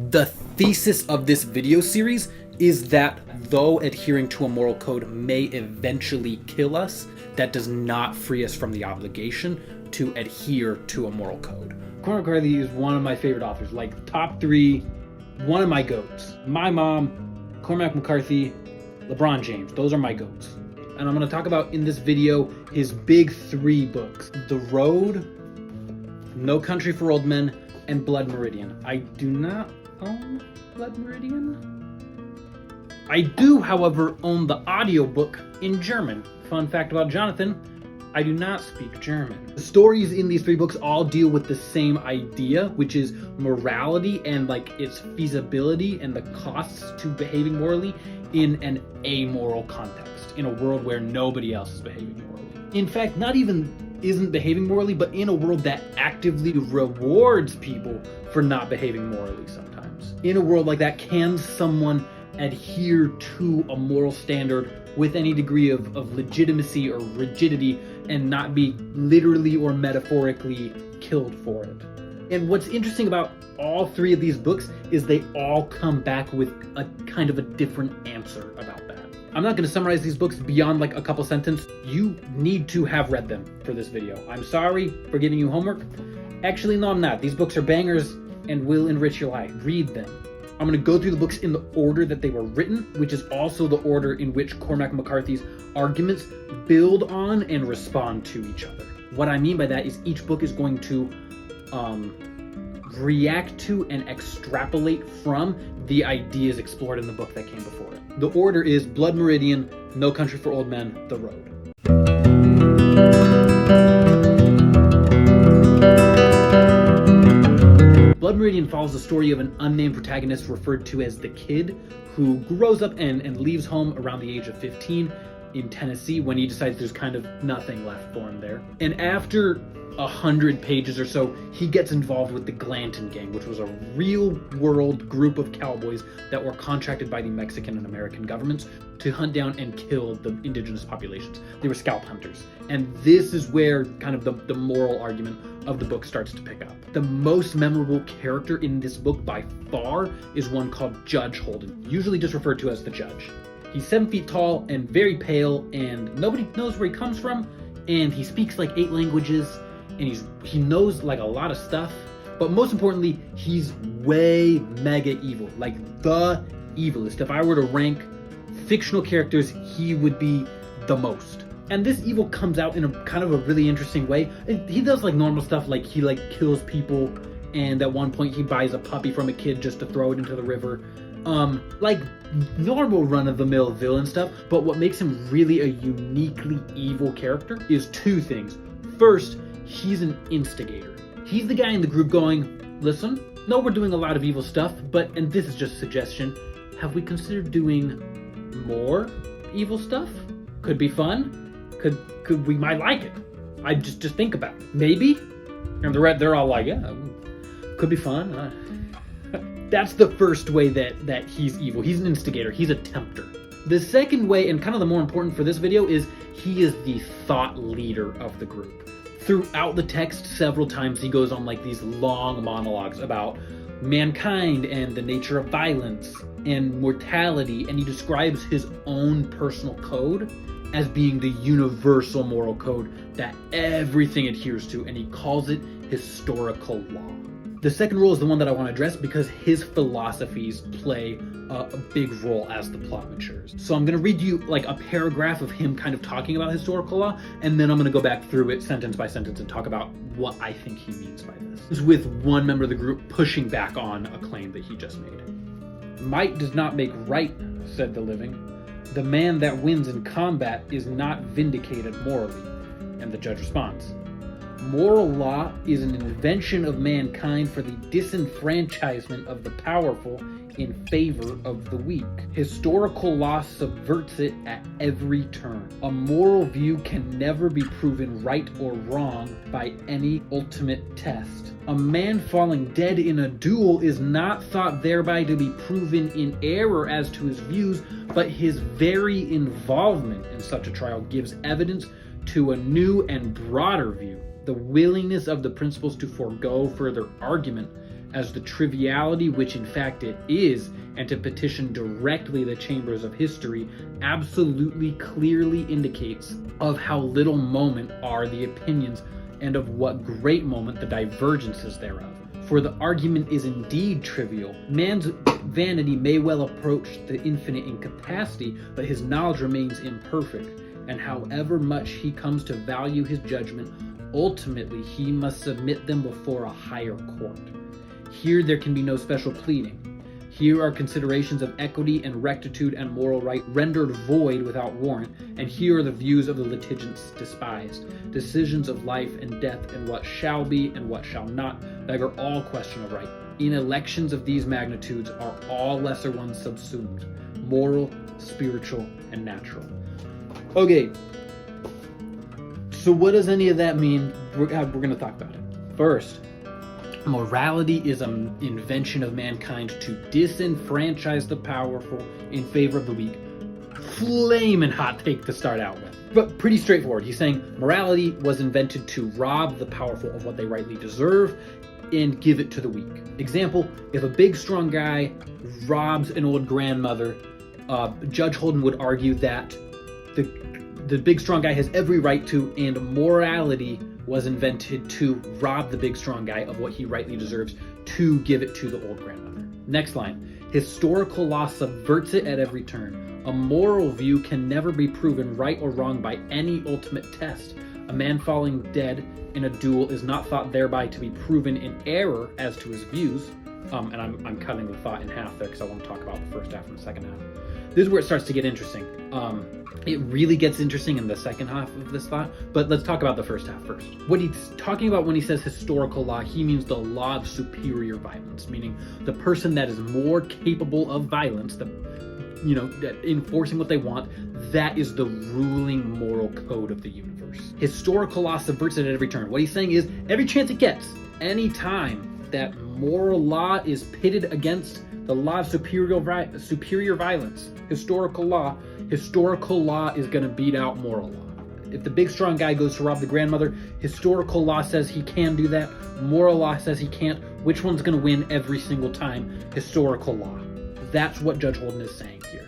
The thesis of this video series is that though adhering to a moral code may eventually kill us, that does not free us from the obligation to adhere to a moral code. Cormac McCarthy is one of my favorite authors, like top 3, one of my goats. My mom, Cormac McCarthy, LeBron James, those are my goats. And I'm going to talk about in this video his big 3 books: The Road, No Country for Old Men, and Blood Meridian. I do not own Blood Meridian. I do, however, own the audiobook in German. Fun fact about Jonathan, I do not speak German. The stories in these 3 books all deal with the same idea, which is morality and like its feasibility and the costs to behaving morally in an amoral context, in a world where nobody else is behaving morally. In fact, not even isn't behaving morally, but in a world that actively rewards people for not behaving morally sometimes. In a world like that, can someone adhere to a moral standard with any degree of legitimacy or rigidity and not be literally or metaphorically killed for it? And what's interesting about all 3 of these books is they all come back with a kind of a different answer about that. I'm not going to summarize these books beyond like a couple sentences. You need to have read them for this video. I'm sorry for giving you homework. Actually, no, I'm not. These books are bangers and will enrich your life. Read them. I'm going to go through the books in the order that they were written, which is also the order in which Cormac McCarthy's arguments build on and respond to each other. What I mean by that is each book is going to react to and extrapolate from the ideas explored in the book that came before it. The order is Blood Meridian, No Country for Old Men, The Road. Blood Meridian follows the story of an unnamed protagonist referred to as the Kid, who grows up and leaves home around the age of 15 in Tennessee when he decides there's kind of nothing left for him there. And after 100 pages or so, he gets involved with the Glanton Gang, which was a real-world group of cowboys that were contracted by the Mexican and American governments to hunt down and kill the indigenous populations. They were scalp hunters. And this is where kind of the moral argument of the book starts to pick up. The most memorable character in this book by far is one called Judge Holden, usually just referred to as the Judge. He's 7 feet tall and very pale, and nobody knows where he comes from, and he speaks like 8 languages, and he knows like a lot of stuff, but most importantly, he's way mega evil, like the evilest. If I were to rank fictional characters, he would be the most. And this evil comes out in a kind of a really interesting way. He does like normal stuff, like he like kills people, and at one point he buys a puppy from a kid just to throw it into the river. Like normal run-of-the-mill villain stuff, but what makes him really a uniquely evil character is 2 things. First, he's an instigator. He's the guy in the group going, listen, no, we're doing a lot of evil stuff, but, and this is just a suggestion, have we considered doing more evil stuff? Could be fun. Could we might like it. I just think about it. Maybe? And they're all like, yeah, could be fun. That's the first way that he's evil. He's an instigator. He's a tempter. The second way, and kind of the more important for this video, is he is the thought leader of the group. Throughout the text, several times he goes on like these long monologues about mankind and the nature of violence and mortality, and he describes his own personal code as being the universal moral code that everything adheres to, and he calls it historical law. The second rule is the one that I want to address because his philosophies play a big role as the plot matures. So I'm going to read you like a paragraph of him kind of talking about historical law, and then I'm going to go back through it sentence by sentence and talk about what I think he means by this. This is with one member of the group pushing back on a claim that he just made. Might does not make right, said the living. The man that wins in combat is not vindicated morally. And the judge responds, moral law is an invention of mankind for the disenfranchisement of the powerful in favor of the weak. Historical law subverts it at every turn. A moral view can never be proven right or wrong by any ultimate test. A man falling dead in a duel is not thought thereby to be proven in error as to his views, but his very involvement in such a trial gives evidence to a new and broader view. The willingness of the principals to forego further argument as the triviality which in fact it is, and to petition directly the chambers of history absolutely clearly indicates of how little moment are the opinions, and of what great moment the divergences thereof. For the argument is indeed trivial. Man's vanity may well approach the infinite in capacity, but his knowledge remains imperfect, and however much he comes to value his judgment, ultimately he must submit them before a higher court. Here there can be no special pleading. Here are considerations of equity and rectitude and moral right rendered void without warrant, and here are the views of the litigants despised. Decisions of life and death, and what shall be and what shall not, beggar all question of right. In elections of these magnitudes are all lesser ones subsumed, moral, spiritual, and natural. Okay, so what does any of that mean? We're going to talk about it. First, morality is an invention of mankind to disenfranchise the powerful in favor of the weak. Flamin' hot take to start out with, but pretty straightforward. He's saying morality was invented to rob the powerful of what they rightly deserve and give it to the weak. Example, if a big strong guy robs an old grandmother, Judge Holden would argue that the big strong guy has every right to, and morality was invented to rob the big strong guy of what he rightly deserves to give it to the old grandmother. Next line, historical law subverts it at every turn. A moral view can never be proven right or wrong by any ultimate test. A man falling dead in a duel is not thought thereby to be proven in error as to his views. And I'm cutting the thought in half there because I want to talk about the first half and the second half. This is where it starts to get interesting. It really gets interesting in the second half of this thought, but let's talk about the first half first. What he's talking about when he says historical law, he means the law of superior violence, meaning the person that is more capable of violence, enforcing what they want, that is the ruling moral code of the universe. Historical law subverts it at every turn. What he's saying is, every chance it gets, any time that moral law is pitted against the law of superior violence, historical law is going to beat out moral law. If the big strong guy goes to rob the grandmother, historical law says he can do that, moral law says he can't. Which one's going to win every single time? Historical law. That's what Judge Holden is saying here.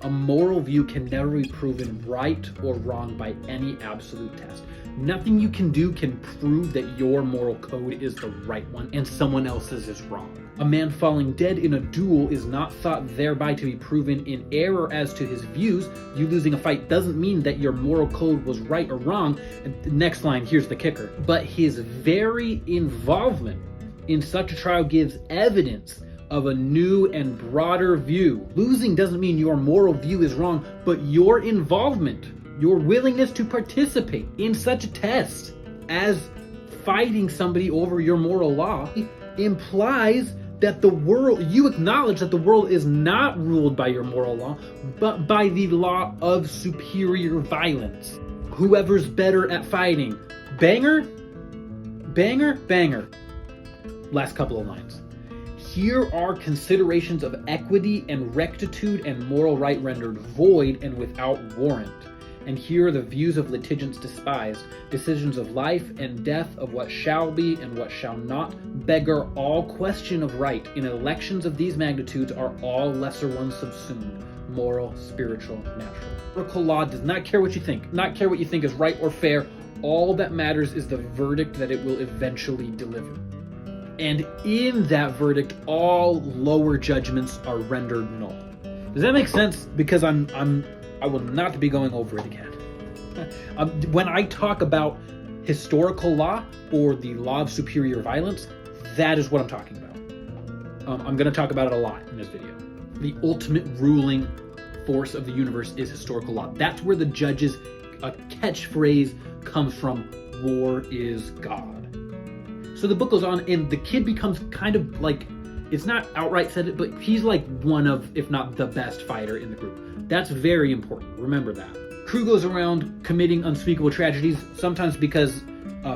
A moral view can never be proven right or wrong by any absolute test. Nothing you can do can prove that your moral code is the right one and someone else's is wrong. A man falling dead in a duel is not thought thereby to be proven in error as to his views. You losing a fight doesn't mean that your moral code was right or wrong. And the next line, here's the kicker. But his very involvement in such a trial gives evidence of a new and broader view. Losing doesn't mean your moral view is wrong, but your involvement, your willingness to participate in such a test as fighting somebody over your moral law implies that you acknowledge that the world is not ruled by your moral law, but by the law of superior violence. Whoever's better at fighting. Banger, banger, banger. Last couple of lines. Here are considerations of equity and rectitude and moral right rendered void and without warrant. And here are the views of litigants despised, decisions of life and death, of what shall be and what shall not, beggar all question of right. In elections of these magnitudes are all lesser ones subsumed, moral, spiritual, natural. Historical law does not care what you think, not care what you think is right or fair. All that matters is the verdict that it will eventually deliver. And in that verdict, all lower judgments are rendered null. Does that make sense? Because I will not be going over it again. When I talk about historical law or the law of superior violence, that is what I'm talking about. I'm going to talk about it a lot in this video. The ultimate ruling force of the universe is historical law. That's where the judge's catchphrase comes from, war is God. So the book goes on, and the kid becomes kind of like, it's not outright said it, but he's like one of, if not the best fighter in the group. That's very important. Remember that. Crew goes around committing unspeakable tragedies, sometimes because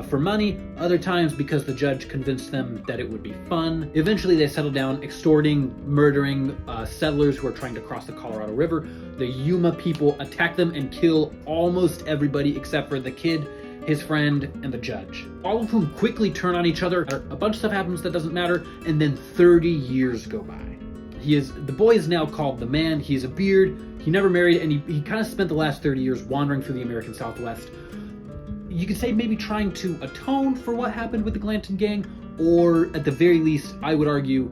for money, other times because the judge convinced them that it would be fun. Eventually they settle down extorting, murdering settlers who are trying to cross the Colorado River. The Yuma people attack them and kill almost everybody except for the kid, his friend, and the judge. All of whom quickly turn on each other. A bunch of stuff happens that doesn't matter, and then 30 years go by. The boy is now called the man. He has a beard. He never married, and he kind of spent the last 30 years wandering through the American Southwest. You could say maybe trying to atone for what happened with the Glanton gang, or at the very least, I would argue,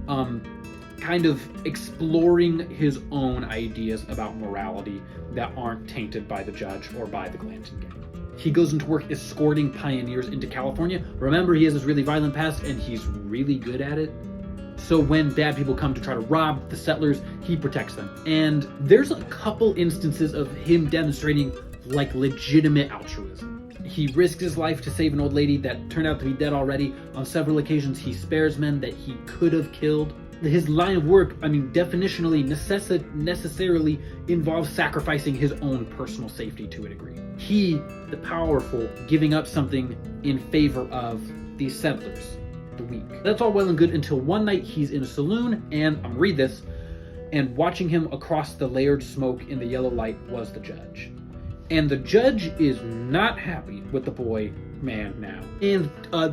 kind of exploring his own ideas about morality that aren't tainted by the judge or by the Glanton gang. He goes into work escorting pioneers into California. Remember, he has this really violent past, and he's really good at it. So when bad people come to try to rob the settlers, he protects them. And there's a couple instances of him demonstrating like legitimate altruism. He risks his life to save an old lady that turned out to be dead already. On several occasions, he spares men that he could have killed. His line of work, definitionally, necessarily involves sacrificing his own personal safety to a degree. He, the powerful, giving up something in favor of these settlers, the weak. That's all well and good until one night he's in a saloon, and read this, and watching him across the layered smoke in the yellow light was the judge. And the judge is not happy with the boy man now. And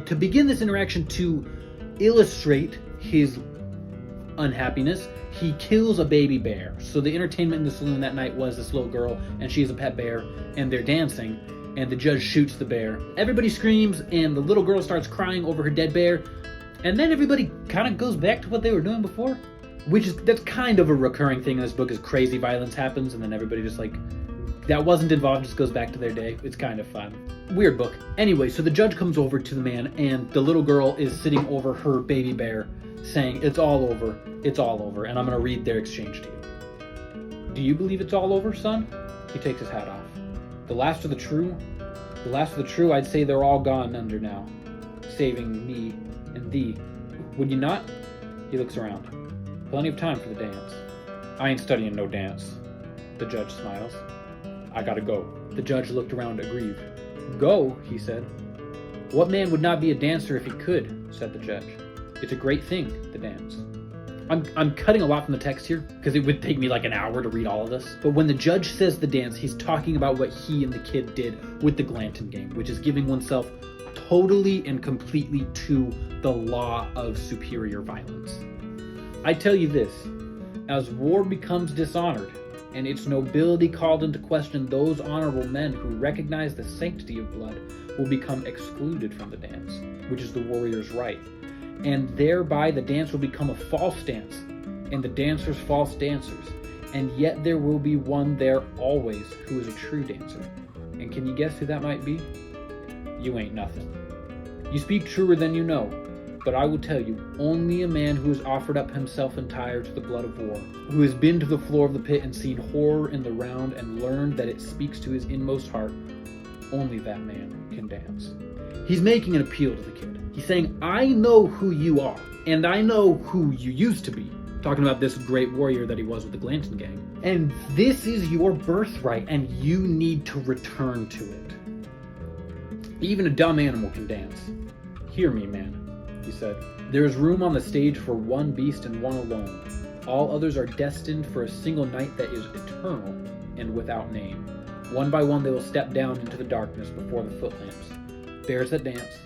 to begin this interaction, to illustrate his unhappiness, he kills a baby bear. So the entertainment in the saloon that night was this little girl, and she's a pet bear, and they're dancing, and the judge shoots the bear. Everybody screams, and the little girl starts crying over her dead bear, and then everybody kind of goes back to what they were doing before, that's kind of a recurring thing in this book, is crazy violence happens, and then everybody just that wasn't involved just goes back to their day. It's kind of fun. Weird book. Anyway, so the judge comes over to the man, and the little girl is sitting over her baby bear, saying, "It's all over, and I'm going to read their exchange to you. Do you believe it's all over, son?" He takes his hat off. The last of the true, I'd say they're all gone under now, saving me and thee. Would you not? He looks around. Plenty of time for the dance. I ain't studying no dance. The judge smiles. I gotta go. The judge looked around aggrieved. Go, he said. What man would not be a dancer if he could, said the judge. It's a great thing, the dance. I'm cutting a lot from the text here, because it would take me like an hour to read all of this. But when the judge says the dance, he's talking about what he and the kid did with the Glanton gang, which is giving oneself totally and completely to the law of superior violence. I tell you this, as war becomes dishonored, and its nobility called into question, those honorable men who recognize the sanctity of blood will become excluded from the dance, which is the warrior's right. And thereby the dance will become a false dance, and the dancers false dancers. And yet there will be one there always who is a true dancer. And can you guess who that might be? You ain't nothing. You speak truer than you know, but I will tell you, only a man who has offered up himself entire to the blood of war, who has been to the floor of the pit and seen horror in the round and learned that it speaks to his inmost heart, only that man can dance. He's making an appeal to the kid. He's saying, I know who you are, and I know who you used to be. Talking about this great warrior that he was with the Glanton gang. And this is your birthright, and you need to return to it. Even a dumb animal can dance. Hear me, man, he said. There is room on the stage for one beast and one alone. All others are destined for a single night that is eternal and without name. One by one they will step down into the darkness before the footlamps. Bears that dance,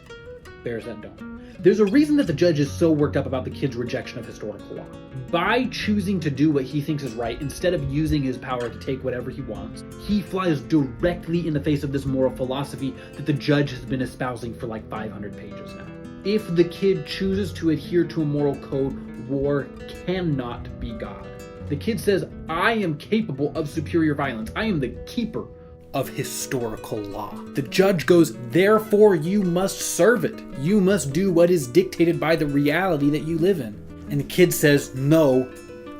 bears that don't. There's a reason that the judge is so worked up about the kid's rejection of historical law. By choosing to do what he thinks is right, instead of using his power to take whatever he wants, he flies directly in the face of this moral philosophy that the judge has been espousing for like 500 pages now. If the kid chooses to adhere to a moral code, war cannot be God. The kid says, I am capable of superior violence. I am the keeper of historical law. The judge goes, therefore you must serve it. You must do what is dictated by the reality that you live in. And the kid says, no,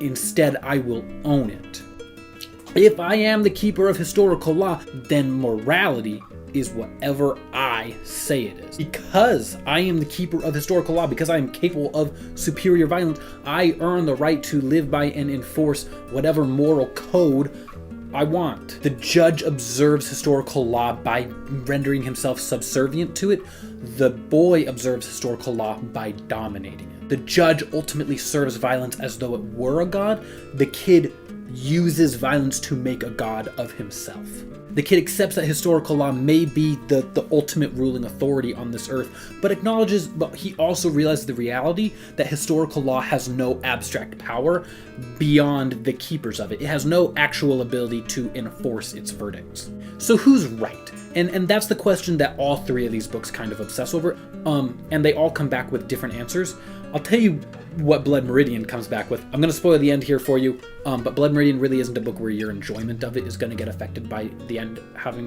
instead I will own it. If I am the keeper of historical law, then morality is whatever I say it is. Because I am the keeper of historical law, because I am capable of superior violence, I earn the right to live by and enforce whatever moral code I want. The judge observes historical law by rendering himself subservient to it. The boy observes historical law by dominating it. The judge ultimately serves violence as though it were a god. The kid uses violence to make a god of himself. The kid accepts that historical law may be the ultimate ruling authority on this earth, but he also realizes the reality that historical law has no abstract power beyond the keepers of it. It has no actual ability to enforce its verdicts. So who's right? And that's the question that all three of these books kind of obsess over, and they all come back with different answers. I'll tell you what Blood Meridian comes back with. I'm going to spoil the end here for you, but Blood Meridian really isn't a book where your enjoyment of it is going to get affected by the end, having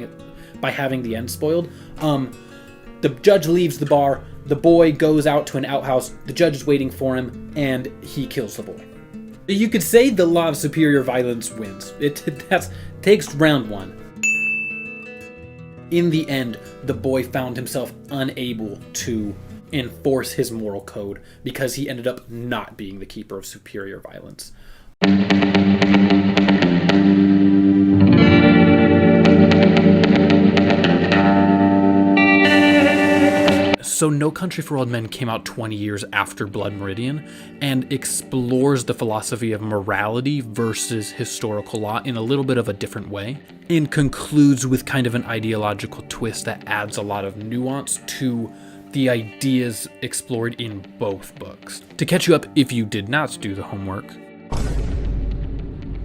the end spoiled. The judge leaves the bar, the boy goes out to an outhouse, the judge is waiting for him, and he kills the boy. You could say the law of superior violence wins. That takes round one. In the end, the boy found himself unable to enforce his moral code because he ended up not being the keeper of superior violence. So No Country for Old Men came out 20 years after Blood Meridian and explores the philosophy of morality versus historical law in a little bit of a different way, and concludes with kind of an ideological twist that adds a lot of nuance to the ideas explored in both books. To catch you up if you did not do the homework,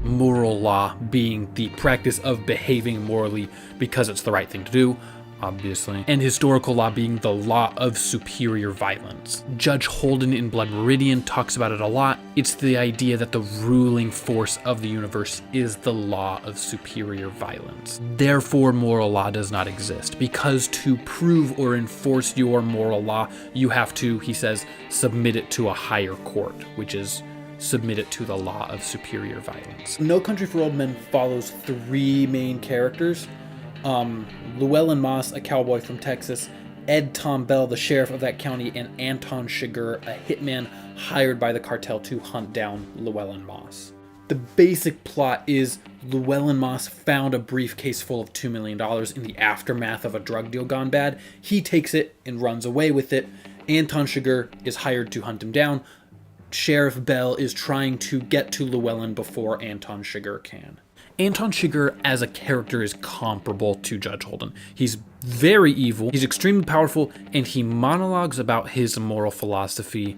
moral law being the practice of behaving morally because it's the right thing to do, obviously, and historical law being the law of superior violence. Judge Holden in Blood Meridian talks about it a lot. It's the idea that the ruling force of the universe is the law of superior violence. Therefore, moral law does not exist, because to prove or enforce your moral law, you have to, he says, submit it to a higher court, which is submit it to the law of superior violence. No Country for Old Men follows three main characters. Llewellyn Moss, a cowboy from Texas, Ed Tom Bell, the sheriff of that county, and Anton Chigurh, a hitman hired by the cartel to hunt down Llewellyn Moss. The basic plot is Llewellyn Moss found a briefcase full of $2 million in the aftermath of a drug deal gone bad. He takes it and runs away with it. Anton Chigurh is hired to hunt him down. Sheriff Bell is trying to get to Llewellyn before Anton Chigurh can. Anton Chigurh as a character is comparable to Judge Holden. He's very evil, he's extremely powerful, and he monologues about his moral philosophy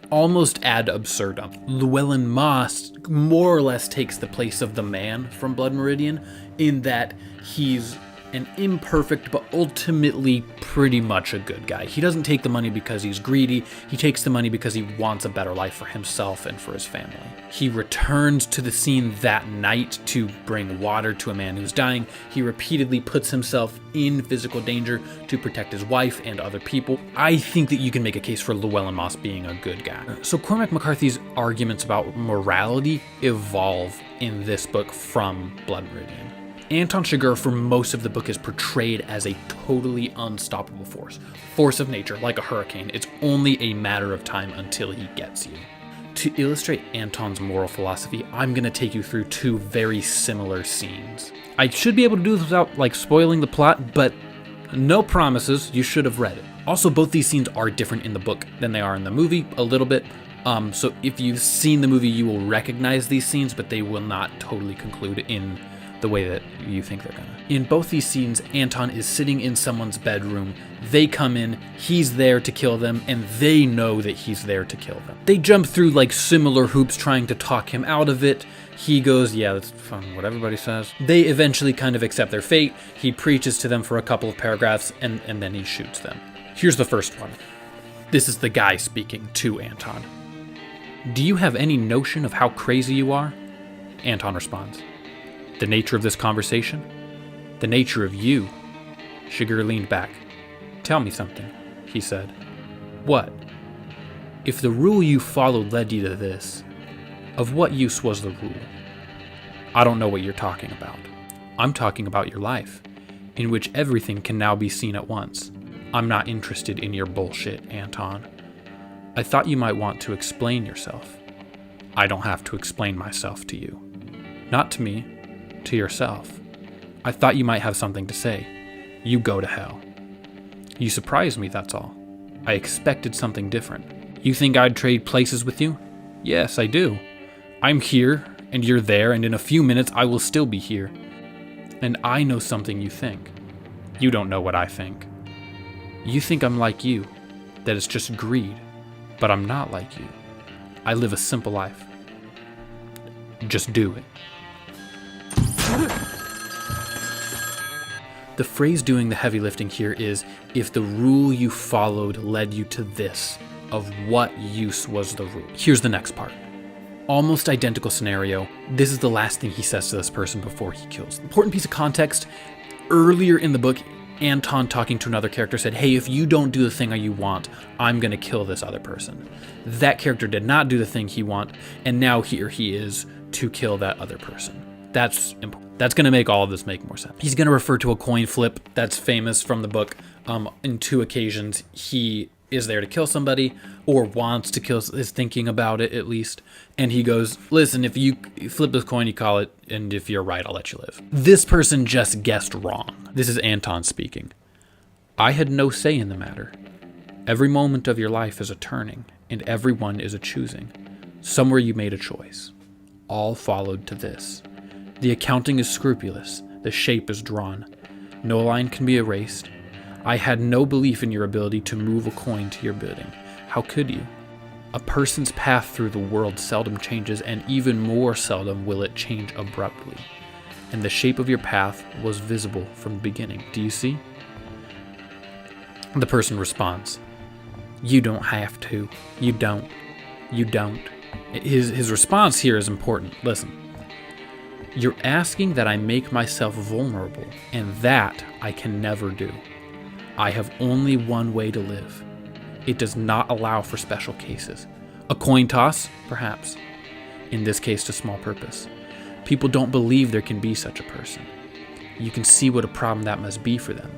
almost ad absurdum. Llewellyn Moss more or less takes the place of the man from Blood Meridian in that he's an imperfect but ultimately pretty much a good guy. He doesn't take the money because he's greedy, he takes the money because he wants a better life for himself and for his family. He returns to the scene that night to bring water to a man who's dying. He repeatedly puts himself in physical danger to protect his wife and other people. I think that you can make a case for Llewellyn Moss being a good guy. So Cormac McCarthy's arguments about morality evolve in this book from Blood Meridian. Anton Chigurh for most of the book is portrayed as a totally unstoppable force of nature, like a hurricane. It's only a matter of time until he gets you. To illustrate Anton's moral philosophy, I'm going to take you through two very similar scenes. I should be able to do this without spoiling the plot, but no promises, you should have read it. Also, both these scenes are different in the book than they are in the movie, a little bit. So if you've seen the movie, you will recognize these scenes, but they will not totally conclude in the way that you think they're gonna. In both these scenes, Anton is sitting in someone's bedroom. They come in, he's there to kill them, and they know that he's there to kill them. They jump through similar hoops trying to talk him out of it. He goes, yeah, that's fun, what everybody says. They eventually kind of accept their fate. He preaches to them for a couple of paragraphs, and then he shoots them. Here's the first one. This is the guy speaking to Anton. Do you have any notion of how crazy you are? Anton responds. The nature of this conversation? The nature of you? Chigurh leaned back. Tell me something, he said. What? If the rule you followed led you to this, of what use was the rule? I don't know what you're talking about. I'm talking about your life, in which everything can now be seen at once. I'm not interested in your bullshit, Anton. I thought you might want to explain yourself. I don't have to explain myself to you. Not to me. To yourself. I thought you might have something to say. You go to hell. You surprised me, that's all. I expected something different. You think I'd trade places with you? Yes, I do. I'm here, and you're there, and in a few minutes I will still be here. And I know something you think. You don't know what I think. You think I'm like you, that it's just greed, but I'm not like you. I live a simple life. Just do it. The phrase doing the heavy lifting here is, if the rule you followed led you to this, of what use was the rule? Here's the next part. Almost identical scenario. This is the last thing he says to this person before he kills. Important piece of context. Earlier in the book, Anton, talking to another character, said, hey, if you don't do the thing you want, I'm going to kill this other person. That character did not do the thing he want, and now here he is to kill that other person. That's important. That's going to make all of this make more sense. He's going to refer to a coin flip that's famous from the book. In 2 occasions, he is there to kill somebody, or wants to kill, is thinking about it at least, and he goes, listen, if you flip this coin, you call it, and if you're right, I'll let you live. This person just guessed wrong. This is Anton speaking. I had no say in the matter. Every moment of your life is a turning, and everyone is a choosing. Somewhere you made a choice. All followed to this. The accounting is scrupulous. The shape is drawn. No line can be erased. I had no belief in your ability to move a coin to your bidding. How could you? A person's path through the world seldom changes, and even more seldom will it change abruptly. And the shape of your path was visible from the beginning. Do you see? The person responds, you don't have to. You don't. You don't. His response here is important. Listen. You're asking that I make myself vulnerable, and that I can never do. I have only one way to live. It does not allow for special cases. A coin toss, perhaps. In this case, to small purpose. People don't believe there can be such a person. You can see what a problem that must be for them.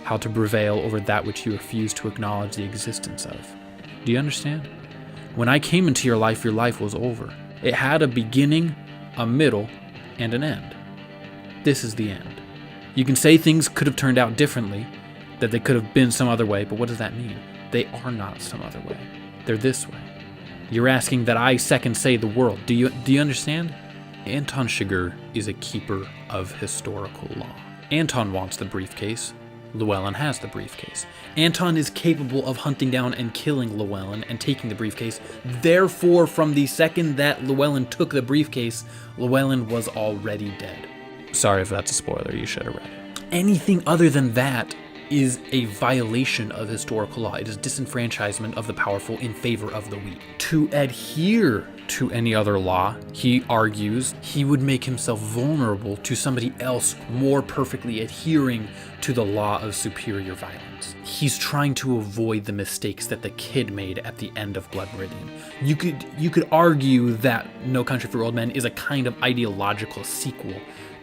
How to prevail over that which you refuse to acknowledge the existence of. Do you understand? When I came into your life was over. It had a beginning, a middle, and an end. This is the end. You can say things could have turned out differently, that they could have been some other way, but what does that mean? They are not some other way. They're this way. You're asking that I second say the world. Do you understand? Anton Chigurh is a keeper of historical law. Anton wants the briefcase. Llewellyn has the briefcase. Anton is capable of hunting down and killing Llewellyn and taking the briefcase. Therefore, from the second that Llewellyn took the briefcase, Llewellyn was already dead. Sorry if that's a spoiler, you should have read it. Anything other than that is a violation of historical law. It is disenfranchisement of the powerful in favor of the weak. To adhere to any other law, he argues, he would make himself vulnerable to somebody else more perfectly adhering to the law of superior violence. He's trying to avoid the mistakes that the kid made at the end of Blood Meridian. You could argue that No Country for Old Men is a kind of ideological sequel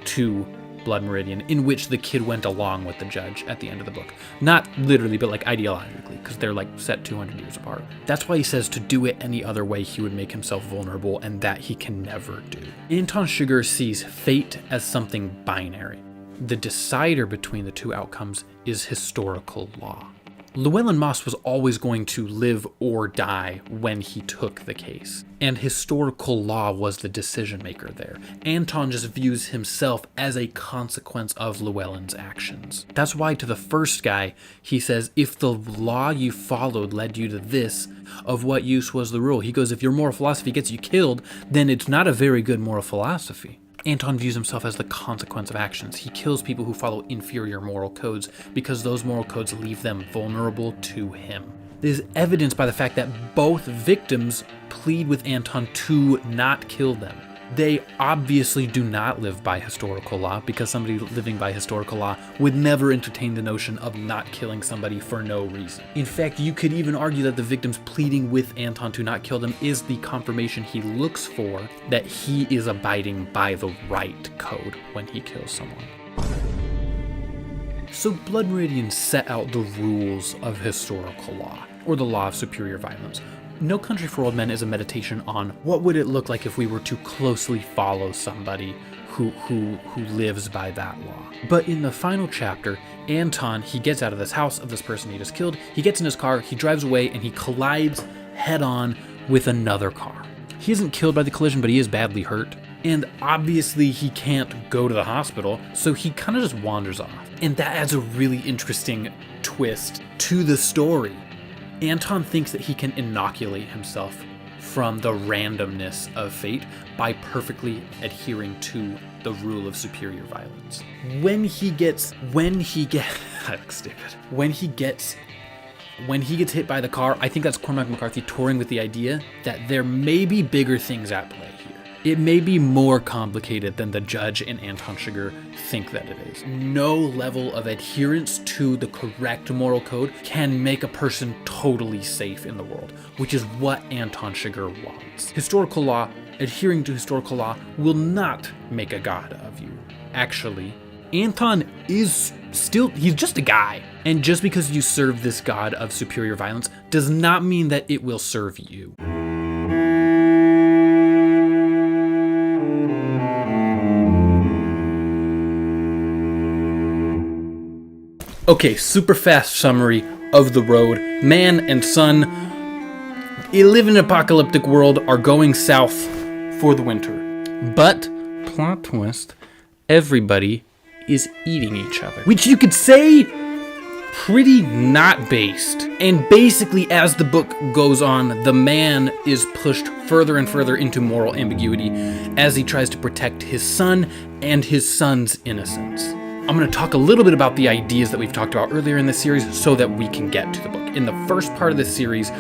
to Blood Meridian, in which the kid went along with the judge at the end of the book. Not literally, but like ideologically, because they're like set 200 years apart. That's why he says to do it any other way, he would make himself vulnerable, and that he can never do. Anton Chigurh sees fate as something binary. The decider between the two outcomes is historical law. Llewellyn Moss was always going to live or die when he took the case, and historical law was the decision maker there. Anton just views himself as a consequence of Llewellyn's actions. That's why to the first guy, he says, if the law you followed led you to this, of what use was the rule? He goes, if your moral philosophy gets you killed, then it's not a very good moral philosophy. Anton views himself as the consequence of actions. He kills people who follow inferior moral codes because those moral codes leave them vulnerable to him. This is evidenced by the fact that both victims plead with Anton to not kill them. They obviously do not live by historical law, because somebody living by historical law would never entertain the notion of not killing somebody for no reason. In fact, you could even argue that the victims pleading with Anton to not kill them is the confirmation he looks for that he is abiding by the right code when he kills someone. So Blood Meridian set out the rules of historical law, or the law of superior violence. No Country for Old Men is a meditation on what would it look like if we were to closely follow somebody who lives by that law. But in the final chapter, Anton, he gets out of this house of this person he just killed, he gets in his car, he drives away, and he collides head on with another car. He isn't killed by the collision, but he is badly hurt. And obviously he can't go to the hospital, so he kind of just wanders off. And that adds a really interesting twist to the story. Anton thinks that he can inoculate himself from the randomness of fate by perfectly adhering to the rule of superior violence. When he gets hit by the car, I think that's Cormac McCarthy touring with the idea that there may be bigger things at play here. It may be more complicated than the judge and Anton Chigurh think that it is. No level of adherence to the correct moral code can make a person totally safe in the world, which is what Anton Chigurh wants. Historical law, adhering to historical law, will not make a god of you. Actually, Anton is he's just a guy. And just because you serve this god of superior violence does not mean that it will serve you. Okay, super fast summary of The Road. Man and son live in an apocalyptic world, are going south for the winter. But, plot twist, everybody is eating each other. Which you could say, pretty not based. And basically, as the book goes on, the man is pushed further and further into moral ambiguity as he tries to protect his son and his son's innocence. I'm going to talk a little bit about the ideas that we've talked about earlier in this series so that we can get to the book. In the first part of this series,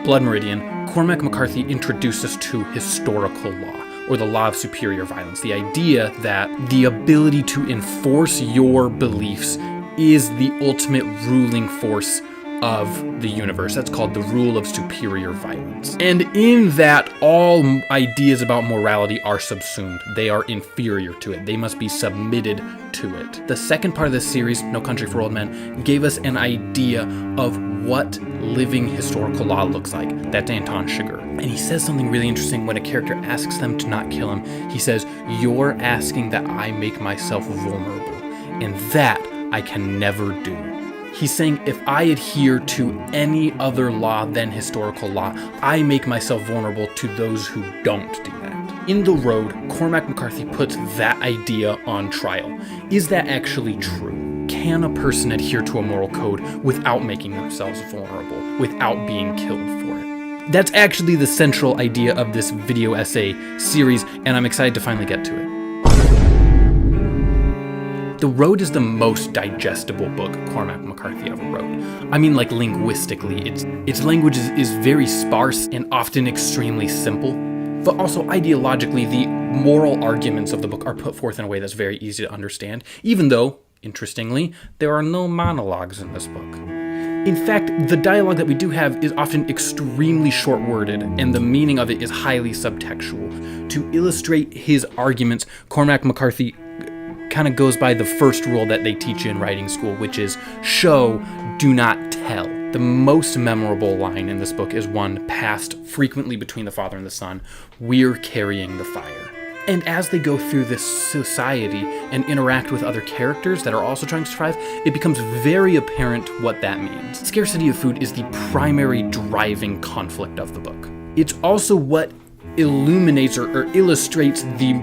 Blood Meridian, Cormac McCarthy introduced us to historical law, or the law of superior violence. The idea that the ability to enforce your beliefs is the ultimate ruling force of the universe. That's called the rule of superior violence. And in that, all ideas about morality are subsumed. They are inferior to it. They must be submitted to it. The second part of this series, No Country for Old Men, gave us an idea of what living historical law looks like. That's Anton Chigurh. And he says something really interesting when a character asks them to not kill him. He says, "You're asking that I make myself vulnerable, and that I can never do." He's saying, if I adhere to any other law than historical law, I make myself vulnerable to those who don't do that. In The Road, Cormac McCarthy puts that idea on trial. Is that actually true? Can a person adhere to a moral code without making themselves vulnerable, without being killed for it? That's actually the central idea of this video essay series, and I'm excited to finally get to it. The Road is the most digestible book Cormac McCarthy ever wrote. I mean, like, linguistically, its language is very sparse and often extremely simple, but also ideologically, the moral arguments of the book are put forth in a way that's very easy to understand, even though, interestingly, there are no monologues in this book. In fact, the dialogue that we do have is often extremely short-worded, and the meaning of it is highly subtextual. To illustrate his arguments, Cormac McCarthy kind of goes by the first rule that they teach you in writing school, which is show, do not tell. The most memorable line in this book is one passed frequently between the father and the son: "We're carrying the fire." And as they go through this society and interact with other characters that are also trying to survive, it becomes very apparent what that means. Scarcity of food is the primary driving conflict of the book. It's also what illuminates or illustrates the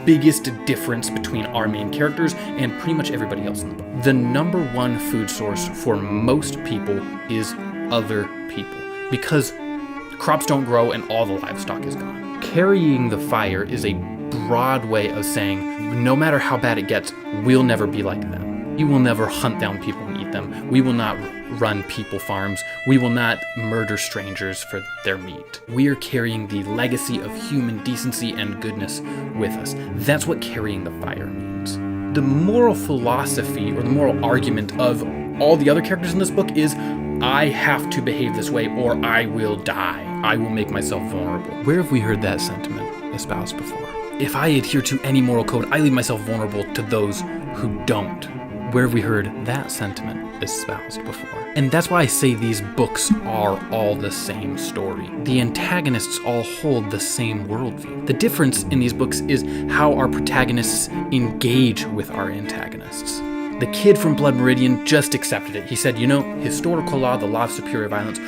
biggest difference between our main characters and pretty much everybody else in the book. The number one food source for most people is other people, because crops don't grow and all the livestock is gone. Carrying the fire is a broad way of saying, no matter how bad it gets, we'll never be like them. We will never hunt down people and eat them. We will not run people farms. We will not murder strangers for their meat. We are carrying the legacy of human decency and goodness with us. That's what carrying the fire means. The moral philosophy or the moral argument of all the other characters in this book is, I have to behave this way or I will die. I will make myself vulnerable. Where have we heard that sentiment espoused before? If I adhere to any moral code, I leave myself vulnerable to those who don't. Where have we heard that sentiment espoused before? And that's why I say these books are all the same story. The antagonists all hold the same worldview. The difference in these books is how our protagonists engage with our antagonists. The kid from Blood Meridian just accepted it. He said, you know, historical law, the law of superior violence,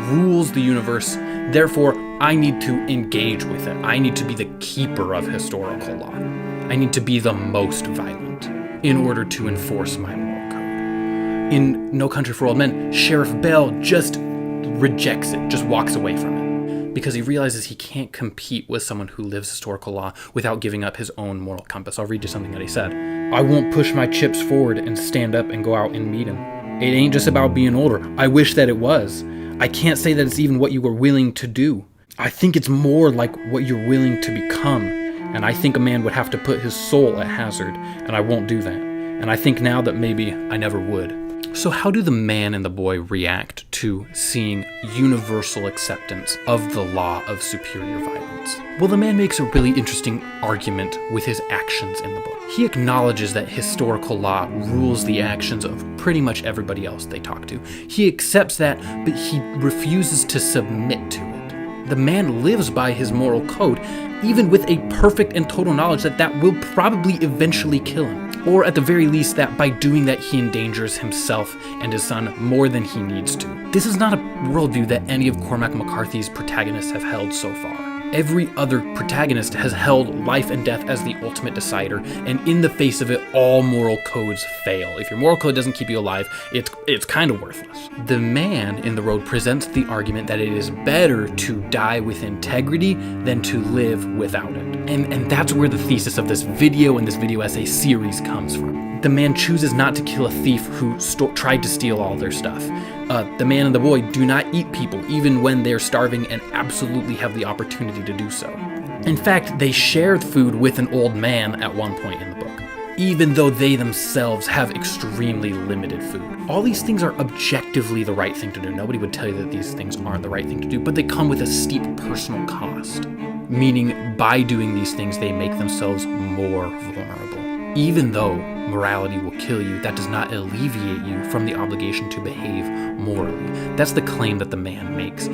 rules the universe. Therefore, I need to engage with it. I need to be the keeper of historical law. I need to be the most violent in order to enforce my moral code. In No Country for Old Men, Sheriff Bell just rejects it, just walks away from it, because he realizes he can't compete with someone who lives historical law without giving up his own moral compass. I'll read you something that he said. I won't push my chips forward and stand up and go out and meet him. It ain't just about being older. I wish that it was. I can't say that it's even what you were willing to do. I think it's more like what you're willing to become. And I think a man would have to put his soul at hazard, and I won't do that. And I think now that maybe I never would. So how do the man and the boy react to seeing universal acceptance of the law of superior violence? Well, the man makes a really interesting argument with his actions in the book. He acknowledges that historical law rules the actions of pretty much everybody else they talk to. He accepts that, but he refuses to submit to it. The man lives by his moral code, even with a perfect and total knowledge that that will probably eventually kill him. Or at the very least that by doing that he endangers himself and his son more than he needs to. This is not a worldview that any of Cormac McCarthy's protagonists have held so far. Every other protagonist has held life and death as the ultimate decider, and in the face of it, all moral codes fail. If your moral code doesn't keep you alive, it's kind of worthless. The man in The Road presents the argument that it is better to die with integrity than to live without it. And that's where the thesis of this video and this video essay series comes from. The man chooses not to kill a thief who tried to steal all their stuff. The man and the boy do not eat people even when they're starving and absolutely have the opportunity to do so. In fact, they share food with an old man at one point in the book, even though they themselves have extremely limited food. All these things are objectively the right thing to do. Nobody would tell you that these things aren't the right thing to do, but they come with a steep personal cost, meaning by doing these things, they make themselves more vulnerable. Even though morality will kill you, that does not alleviate you from the obligation to behave morally. That's the claim that the man makes.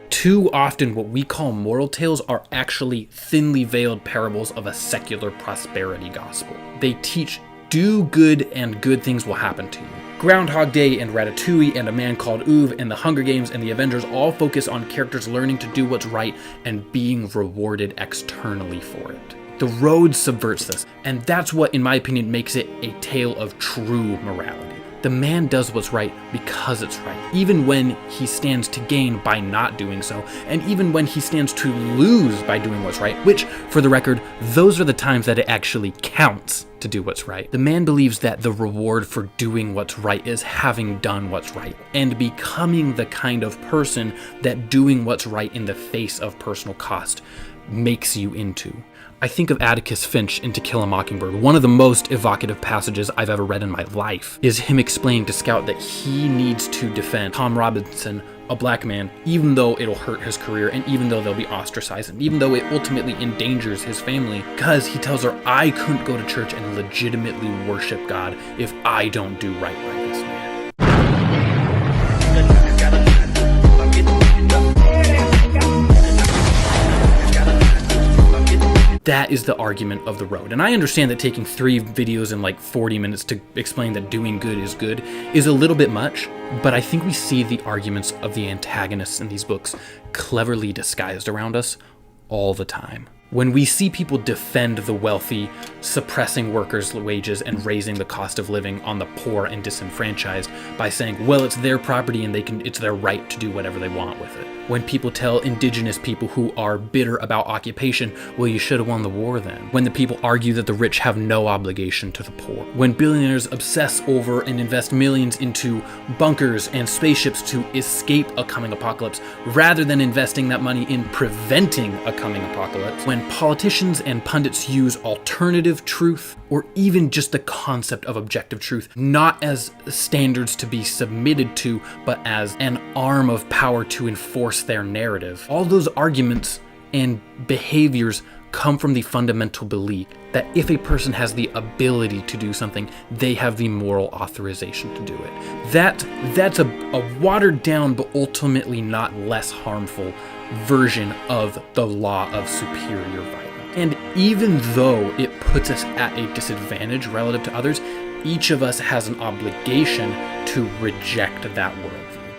Too often, what we call moral tales are actually thinly veiled parables of a secular prosperity gospel. They teach do good and good things will happen to you. Groundhog Day and Ratatouille and A Man Called Ove and The Hunger Games and The Avengers all focus on characters learning to do what's right and being rewarded externally for it. The Road subverts this, and that's what, in my opinion, makes it a tale of true morality. The man does what's right because it's right, even when he stands to gain by not doing so, and even when he stands to lose by doing what's right, which, for the record, those are the times that it actually counts to do what's right. The man believes that the reward for doing what's right is having done what's right, and becoming the kind of person that doing what's right in the face of personal cost makes you into. I think of Atticus Finch in To Kill a Mockingbird. One of the most evocative passages I've ever read in my life is him explaining to Scout that he needs to defend Tom Robinson, a black man, even though it'll hurt his career and even though they'll be ostracized and even though it ultimately endangers his family, because he tells her, I couldn't go to church and legitimately worship God if I don't do right by this man. That is the argument of The Road. And I understand that taking 3 videos in like 40 minutes to explain that doing good is a little bit much, but I think we see the arguments of the antagonists in these books cleverly disguised around us all the time. When we see people defend the wealthy, suppressing workers' wages and raising the cost of living on the poor and disenfranchised by saying, well, it's their property and it's their right to do whatever they want with it. When people tell indigenous people who are bitter about occupation, well, you should have won the war then. When the people argue that the rich have no obligation to the poor. When billionaires obsess over and invest millions into bunkers and spaceships to escape a coming apocalypse, rather than investing that money in preventing a coming apocalypse. When politicians and pundits use alternative truth, or even just the concept of objective truth, not as standards to be submitted to, but as an arm of power to enforce their narrative. All those arguments and behaviors come from the fundamental belief that if a person has the ability to do something, they have the moral authorization to do it. That's a watered down but ultimately not less harmful version of the law of superior violence. And even though it puts us at a disadvantage relative to others, each of us has an obligation to reject that worldview.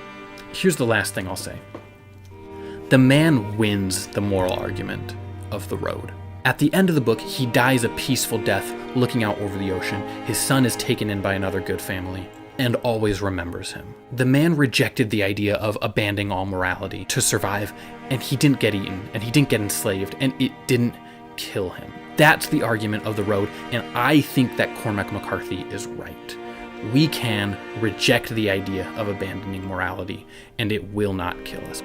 Here's the last thing I'll say. The man wins the moral argument of the road. At the end of the book, he dies a peaceful death looking out over the ocean. His son is taken in by another good family and always remembers him. The man rejected the idea of abandoning all morality to survive, and he didn't get eaten, and he didn't get enslaved, and it didn't kill him. That's the argument of the road, and I think that Cormac McCarthy is right. We can reject the idea of abandoning morality, and it will not kill us.